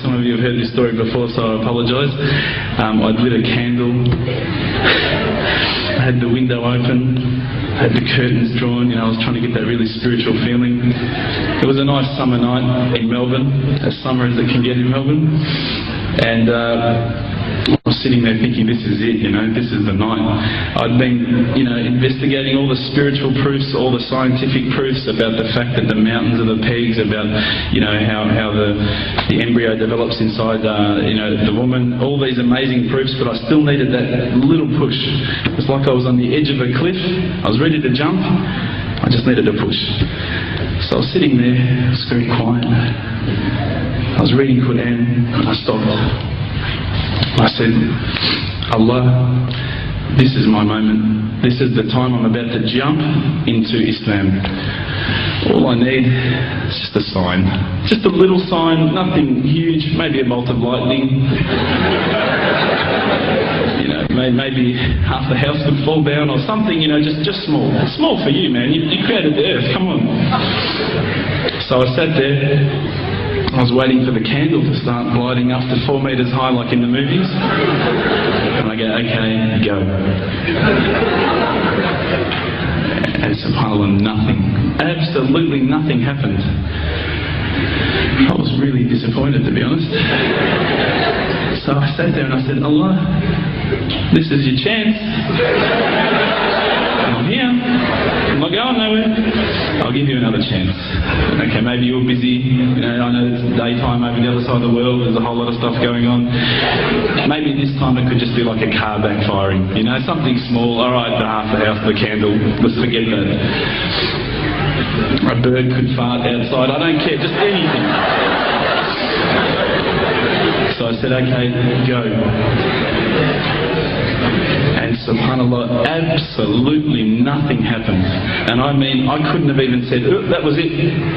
some of you have heard this story before, so I apologise. I'd lit a candle, I had the window open, I had the curtains drawn, I was trying to get that really spiritual feeling. It was a nice summer night in Melbourne, as summer as it can get in Melbourne, and I was sitting there thinking, this is it, this is the night. I'd been, investigating all the spiritual proofs, all the scientific proofs about the fact that the mountains are the pegs, about, how the embryo develops inside, the woman, all these amazing proofs, but I still needed that little push. It's like I was on the edge of a cliff, I was ready to jump, I just needed a push. So I was sitting there, it was very quiet. I was reading Quran, and I stopped. I said, Allah, this is my moment. This is the time I'm about to jump into Islam. All I need is just a sign. Just a little sign, nothing huge, maybe a bolt of lightning. Maybe half the house would fall down or something, just small. Small for you, man. You created the earth, come on. So I sat there. I was waiting for the candle to start gliding up to 4 metres high like in the movies. And I go, okay, go. And subhanAllah, nothing. Absolutely nothing happened. I was really disappointed, to be honest. So I sat there and I said, Allah, this is your chance. I'm here. I'm not going nowhere. I'll give you another chance. Okay, maybe you're busy. I know it's daytime over the other side of the world. There's a whole lot of stuff going on. Maybe this time it could just be like a car backfiring. Something small. All right, the half the house, the candle. Let's forget that. A bird could fart outside. I don't care. Just anything. So I said, okay, go. And subhanAllah, absolutely nothing happened. And I mean, I couldn't have even said, oh, that was it.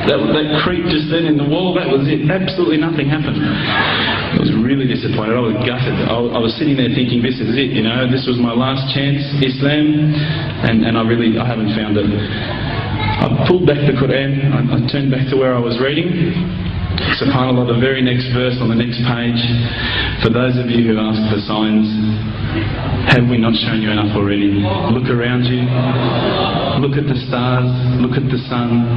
That creep just then in the wall, that was it. Absolutely nothing happened. I was really disappointed. I was gutted. I was sitting there thinking, this is it, this was my last chance, Islam, and I haven't found it. I pulled back the Quran, I turned back to where I was reading. SubhanAllah, the very next verse on the next page, for those of you who ask for signs, have we not shown you enough already? Look around you, look at the stars, look at the sun,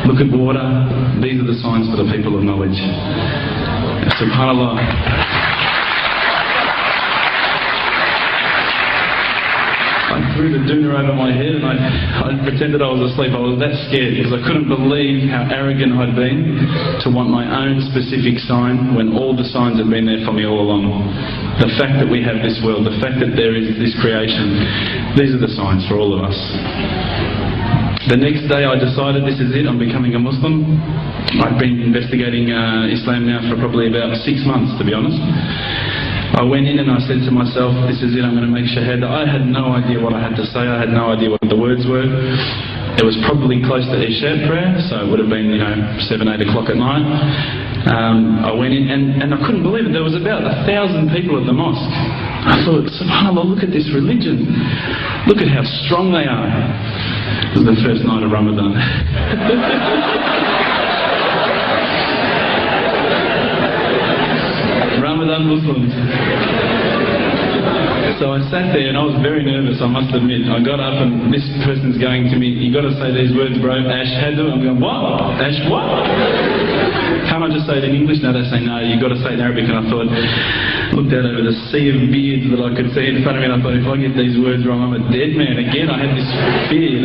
look at water. These are the signs for the people of knowledge. SubhanAllah. I threw the doona over my head and I pretended I was asleep. I was that scared because I couldn't believe how arrogant I'd been to want my own specific sign when all the signs had been there for me all along. The fact that we have this world, the fact that there is this creation, these are the signs for all of us. The next day I decided this is it, I'm becoming a Muslim. I've been investigating Islam now for probably about 6 months, to be honest. I went in and I said to myself, this is it, I'm going to make shahada. I had no idea what I had to say, I had no idea what the words were. It was probably close to Isha prayer, so it would have been, 7, 8 o'clock at night. I went in and I couldn't believe it, there was about 1,000 people at the mosque. I thought, subhanAllah, look at this religion. Look at how strong they are. It was the first night of Ramadan. Ramadan Muslims. So I sat there and I was very nervous, I must admit. I got up and this person's going to me, you got to say these words, bro, Ashhadu. I'm going, what? Ash what? Can't I just say it in English? No, they say no, you got to say it in Arabic. And I thought, looked out over the sea of beards that I could see in front of me and I thought, if I get these words wrong, I'm a dead man again. I had this fear,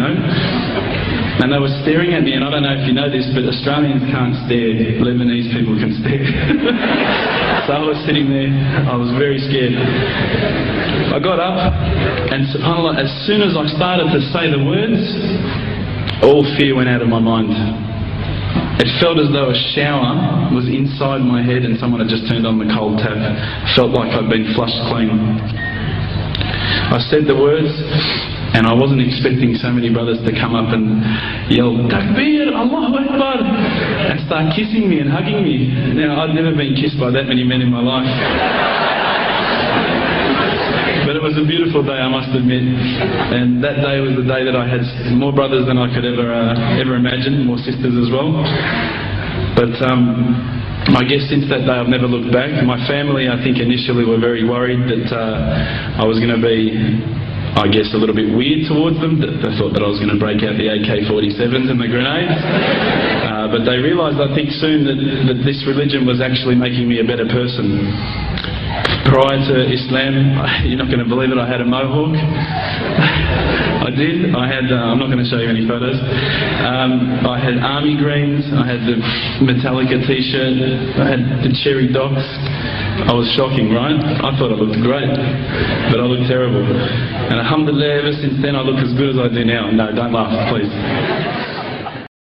And they were staring at me, and I don't know if you know this, but Australians can't stare. Lebanese people can stare. So I was sitting there, I was very scared. I got up, and subhanAllah, as soon as I started to say the words, all fear went out of my mind. It felt as though a shower was inside my head and someone had just turned on the cold tap. It felt like I'd been flushed clean. I said the words, and I wasn't expecting so many brothers to come up and yell, Takbir, Allahu Akbar, and start kissing me and hugging me. Now, I'd never been kissed by that many men in my life. But it was a beautiful day, I must admit. And that day was the day that I had more brothers than I could ever imagine, more sisters as well. But I guess since that day I've never looked back. My family, I think initially were very worried that I was going to be, I guess, a little bit weird towards them. They thought that I was going to break out the AK-47s and the grenades. But they realised, I think, soon that this religion was actually making me a better person. Prior to Islam, you're not going to believe it, I had a mohawk. I did. I had, I'm not going to show you any photos. I had army greens, I had the Metallica t-shirt, I had the cherry docs. I was shocking, right? I thought I looked great, but I looked terrible. And alhamdulillah, ever since then I look as good as I do now. No, don't laugh, please.